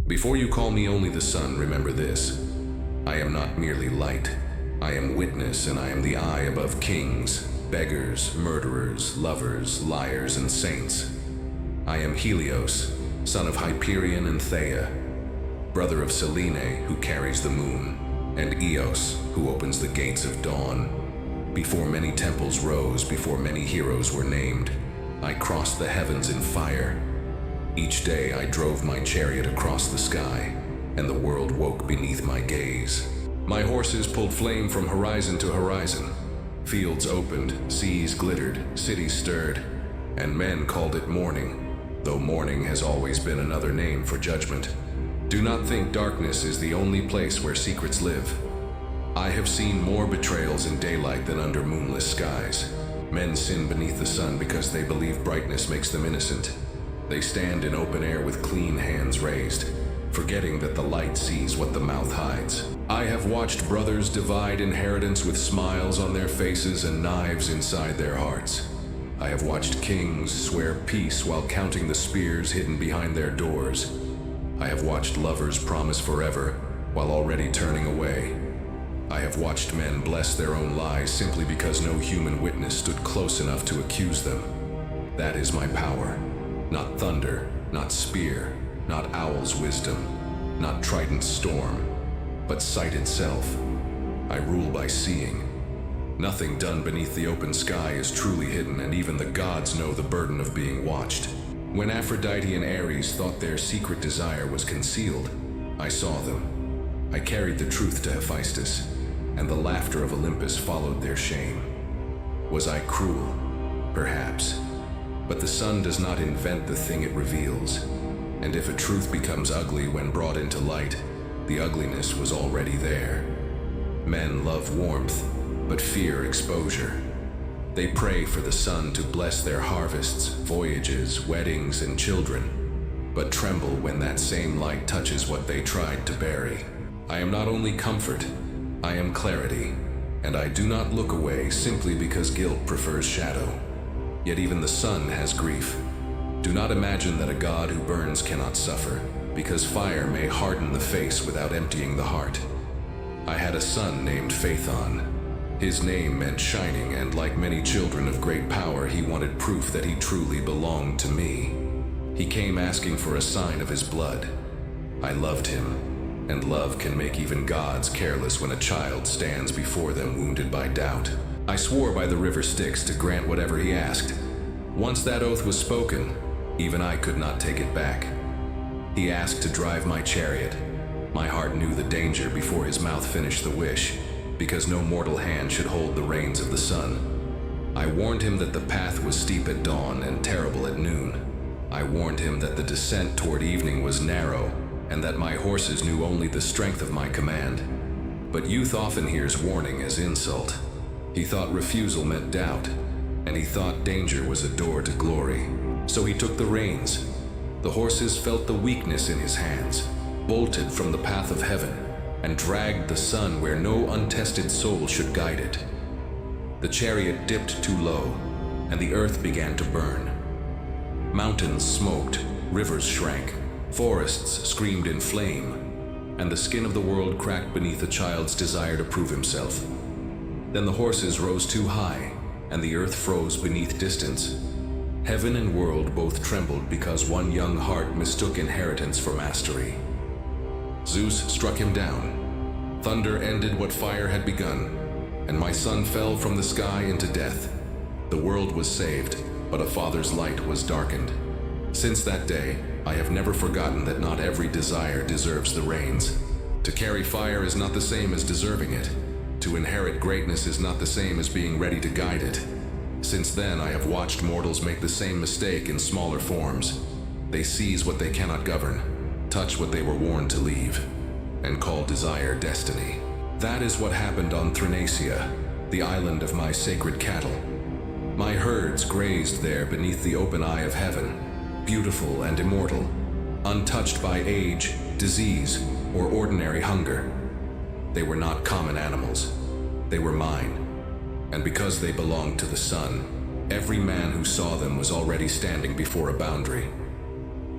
Before you call me only the sun, remember this. I am not merely light. I am witness, and I am the eye above kings, beggars, murderers, lovers, liars, and saints. I am Helios, son of Hyperion and Theia, brother of Selene, who carries the moon, and Eos, who opens the gates of dawn. Before many temples rose, before many heroes were named, I crossed the heavens in fire. Each day I drove my chariot across the sky, and the world woke beneath my gaze. My horses pulled flame from horizon to horizon. Fields opened, seas glittered, cities stirred, and men called it morning, though morning has always been another name for judgment. Do not think darkness is the only place where secrets live. I have seen more betrayals in daylight than under moonless skies. Men sin beneath the sun because they believe brightness makes them innocent. They stand in open air with clean hands raised, forgetting that the light sees what the mouth hides. I have watched brothers divide inheritance with smiles on their faces and knives inside their hearts. I have watched kings swear peace while counting the spears hidden behind their doors. I have watched lovers promise forever while already turning away. I have watched men bless their own lies simply because no human witness stood close enough to accuse them. That is my power. Not thunder, not spear, not owl's wisdom, not trident's storm, but sight itself. I rule by seeing. Nothing done beneath the open sky is truly hidden, and even the gods know the burden of being watched. When Aphrodite and Ares thought their secret desire was concealed, I saw them. I carried the truth to Hephaestus, and the laughter of Olympus followed their shame. Was I cruel? Perhaps. But the sun does not invent the thing it reveals. And if a truth becomes ugly when brought into light, the ugliness was already there. Men love warmth, but fear exposure. They pray for the sun to bless their harvests, voyages, weddings, and children, but tremble when that same light touches what they tried to bury. I am not only comfort, I am clarity, and I do not look away simply because guilt prefers shadow. Yet even the sun has grief. Do not imagine that a god who burns cannot suffer, because fire may harden the face without emptying the heart. I had a son named Phaethon. His name meant shining, and like many children of great power, he wanted proof that he truly belonged to me. He came asking for a sign of his blood. I loved him, and love can make even gods careless when a child stands before them wounded by doubt. I swore by the river Styx to grant whatever he asked. Once that oath was spoken, even I could not take it back. He asked to drive my chariot. My heart knew the danger before his mouth finished the wish, because no mortal hand should hold the reins of the sun. I warned him that the path was steep at dawn and terrible at noon. I warned him that the descent toward evening was narrow, and that my horses knew only the strength of my command. But youth often hears warning as insult. He thought refusal meant doubt, and he thought danger was a door to glory. So he took the reins. The horses felt the weakness in his hands, bolted from the path of heaven, and dragged the sun where no untested soul should guide it. The chariot dipped too low, and the earth began to burn. Mountains smoked, rivers shrank, forests screamed in flame, and the skin of the world cracked beneath a child's desire to prove himself. Then the horses rose too high, and the earth froze beneath distance. Heaven and world both trembled because one young heart mistook inheritance for mastery. Zeus struck him down. Thunder ended what fire had begun, and my son fell from the sky into death. The world was saved, but a father's light was darkened. Since that day, I have never forgotten that not every desire deserves the reins. To carry fire is not the same as deserving it. To inherit greatness is not the same as being ready to guide it. Since then, I have watched mortals make the same mistake in smaller forms. They seize what they cannot govern, touch what they were warned to leave, and call desire destiny. That is what happened on Thrinacia, the island of my sacred cattle. My herds grazed there beneath the open eye of heaven, beautiful and immortal, untouched by age, disease, or ordinary hunger. They were not common animals. They were mine. And because they belonged to the sun, every man who saw them was already standing before a boundary.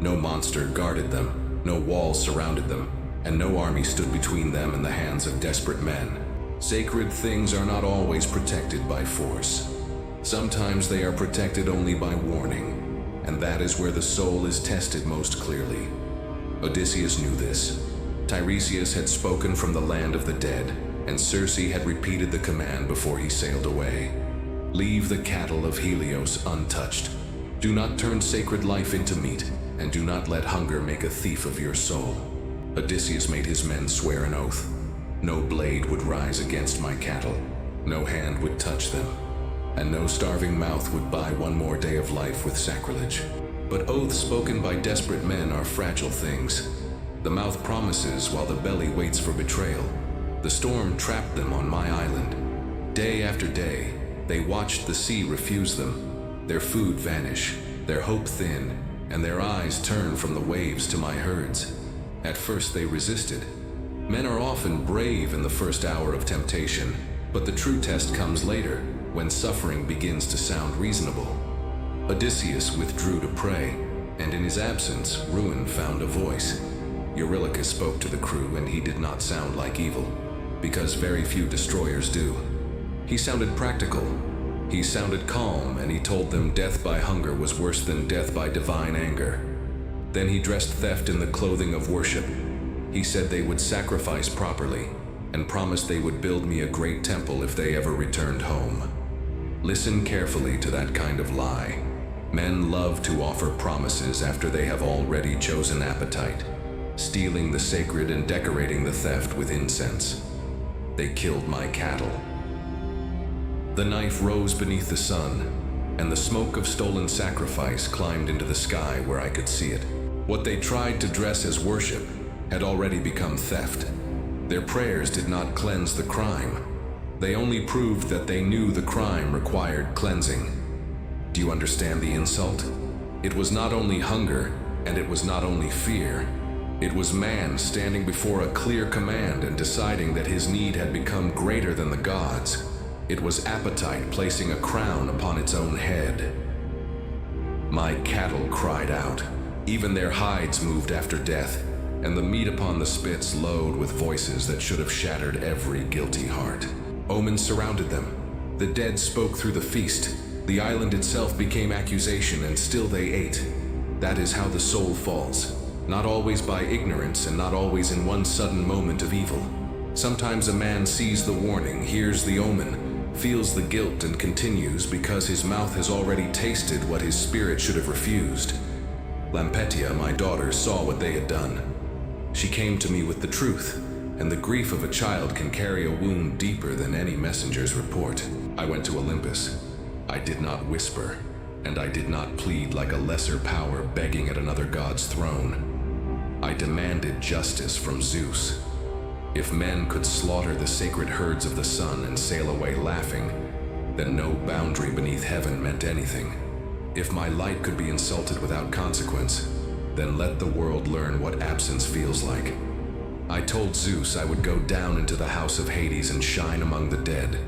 No monster guarded them. No walls surrounded them, and no army stood between them and the hands of desperate men. Sacred things are not always protected by force. Sometimes they are protected only by warning, and that is where the soul is tested most clearly. Odysseus knew this. Tiresias had spoken from the land of the dead, and Circe had repeated the command before he sailed away. Leave the cattle of Helios untouched. Do not turn sacred life into meat, and do not let hunger make a thief of your soul. Odysseus made his men swear an oath. No blade would rise against my cattle, no hand would touch them, and no starving mouth would buy one more day of life with sacrilege. But oaths spoken by desperate men are fragile things. The mouth promises while the belly waits for betrayal. The storm trapped them on my island. Day after day, they watched the sea refuse them, their food vanish, their hope thin, and their eyes turn from the waves to my herds. At first they resisted. Men are often brave in the first hour of temptation, but the true test comes later, when suffering begins to sound reasonable. Odysseus withdrew to pray, and in his absence, ruin found a voice. Eurylochus spoke to the crew, and he did not sound like evil, because very few destroyers do. He sounded practical. He sounded calm, and he told them death by hunger was worse than death by divine anger. Then he dressed theft in the clothing of worship. He said they would sacrifice properly, and promised they would build me a great temple if they ever returned home. Listen carefully to that kind of lie. Men love to offer promises after they have already chosen appetite, stealing the sacred and decorating the theft with incense. They killed my cattle. The knife rose beneath the sun, and the smoke of stolen sacrifice climbed into the sky where I could see it. What they tried to dress as worship had already become theft. Their prayers did not cleanse the crime. They only proved that they knew the crime required cleansing. Do you understand the insult? It was not only hunger, and it was not only fear. It was man standing before a clear command and deciding that his need had become greater than the gods. It was appetite placing a crown upon its own head. My cattle cried out. Even their hides moved after death, and the meat upon the spits lowed with voices that should have shattered every guilty heart. Omens surrounded them. The dead spoke through the feast. The island itself became accusation, and still they ate. That is how the soul falls. Not always by ignorance, and not always in one sudden moment of evil. Sometimes a man sees the warning, hears the omen, feels the guilt, and continues because his mouth has already tasted what his spirit should have refused. Lampetia, my daughter, saw what they had done. She came to me with the truth, and the grief of a child can carry a wound deeper than any messenger's report. I went to Olympus. I did not whisper, and I did not plead like a lesser power begging at another god's throne. I demanded justice from Zeus. If men could slaughter the sacred herds of the sun and sail away laughing, then no boundary beneath heaven meant anything. If my light could be insulted without consequence, then let the world learn what absence feels like. I told Zeus I would go down into the house of Hades and shine among the dead.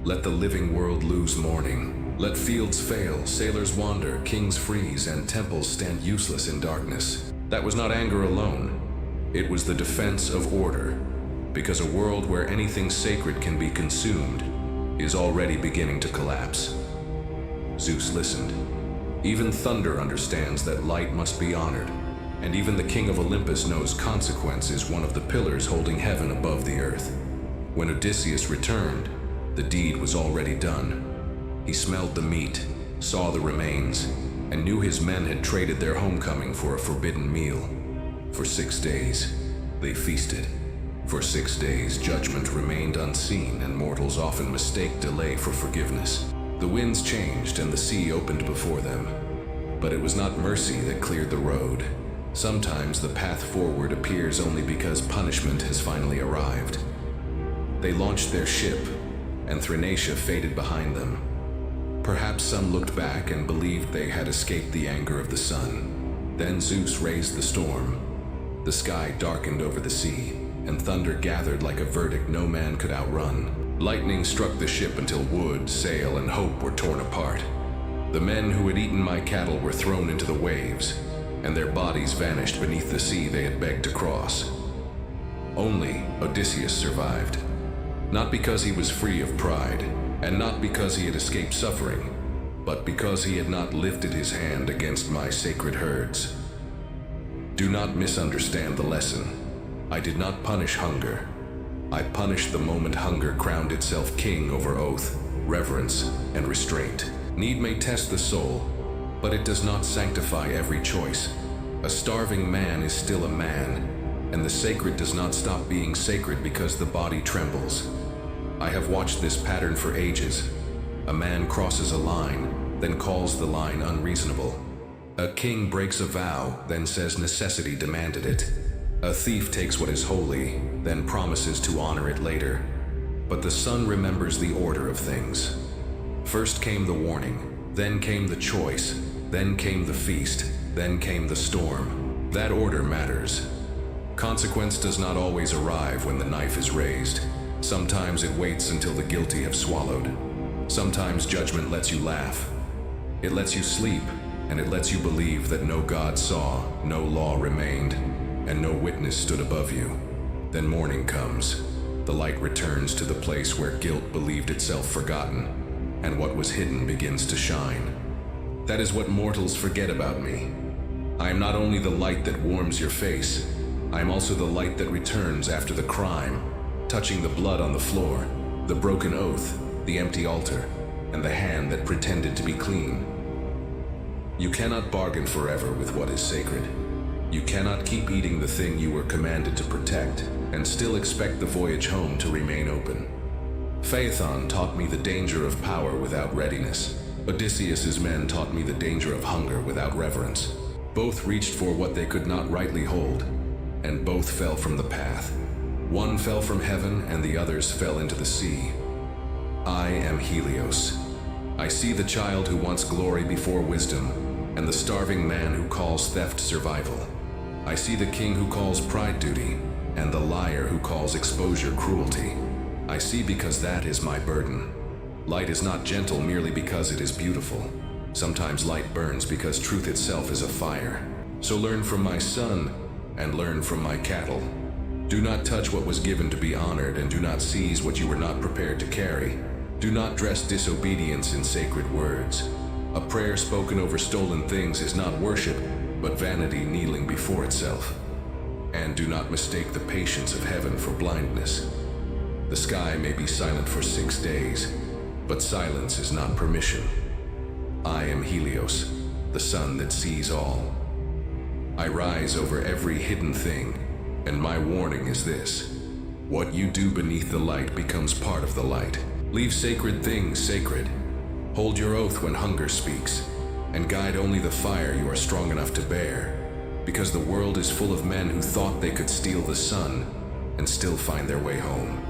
Let the living world lose mourning. Let fields fail, sailors wander, kings freeze, and temples stand useless in darkness. That was not anger alone. It was the defense of order, because a world where anything sacred can be consumed is already beginning to collapse. Zeus listened. Even thunder understands that light must be honored, and even the king of Olympus knows consequence is one of the pillars holding heaven above the earth. When Odysseus returned, the deed was already done. He smelled the meat, saw the remains, and knew his men had traded their homecoming for a forbidden meal. For 6 days, they feasted. For 6 days, judgment remained unseen, and mortals often mistake delay for forgiveness. The winds changed and the sea opened before them. But it was not mercy that cleared the road. Sometimes the path forward appears only because punishment has finally arrived. They launched their ship, and Thrinacia faded behind them. Perhaps some looked back and believed they had escaped the anger of the sun. Then Zeus raised the storm. The sky darkened over the sea, and thunder gathered like a verdict no man could outrun. Lightning struck the ship until wood, sail, and hope were torn apart. The men who had eaten my cattle were thrown into the waves, and their bodies vanished beneath the sea they had begged to cross. Only Odysseus survived, not because he was free of pride, and not because he had escaped suffering, but because he had not lifted his hand against my sacred herds. Do not misunderstand the lesson. I did not punish hunger. I punished the moment hunger crowned itself king over oath, reverence, and restraint. Need may test the soul, but it does not sanctify every choice. A starving man is still a man, and the sacred does not stop being sacred because the body trembles. I have watched this pattern for ages. A man crosses a line, then calls the line unreasonable. A king breaks a vow, then says necessity demanded it. A thief takes what is holy, then promises to honor it later. But the sun remembers the order of things. First came the warning, then came the choice, then came the feast, then came the storm. That order matters. Consequence does not always arrive when the knife is raised. Sometimes it waits until the guilty have swallowed. Sometimes judgment lets you laugh. It lets you sleep, and it lets you believe that no God saw, no law remained, and no witness stood above you. Then morning comes. The light returns to the place where guilt believed itself forgotten, and what was hidden begins to shine. That is what mortals forget about me. I am not only the light that warms your face, I am also the light that returns after the crime, touching the blood on the floor, the broken oath, the empty altar, and the hand that pretended to be clean. You cannot bargain forever with what is sacred. You cannot keep eating the thing you were commanded to protect, and still expect the voyage home to remain open. Phaethon taught me the danger of power without readiness. Odysseus's men taught me the danger of hunger without reverence. Both reached for what they could not rightly hold, and both fell from the path. One fell from heaven, and the others fell into the sea. I am Helios. I see the child who wants glory before wisdom, and the starving man who calls theft survival. I see the king who calls pride duty, and the liar who calls exposure cruelty. I see because that is my burden. Light is not gentle merely because it is beautiful. Sometimes light burns because truth itself is a fire. So learn from my sun, and learn from my cattle. Do not touch what was given to be honored, and do not seize what you were not prepared to carry. Do not dress disobedience in sacred words. A prayer spoken over stolen things is not worship, but vanity kneeling before itself. And do not mistake the patience of heaven for blindness. The sky may be silent for 6 days, but silence is not permission. I am Helios, the sun that sees all. I rise over every hidden thing, and my warning is this: what you do beneath the light becomes part of the light. Leave sacred things sacred. Hold your oath when hunger speaks, and guide only the fire you are strong enough to bear, because the world is full of men who thought they could steal the sun and still find their way home.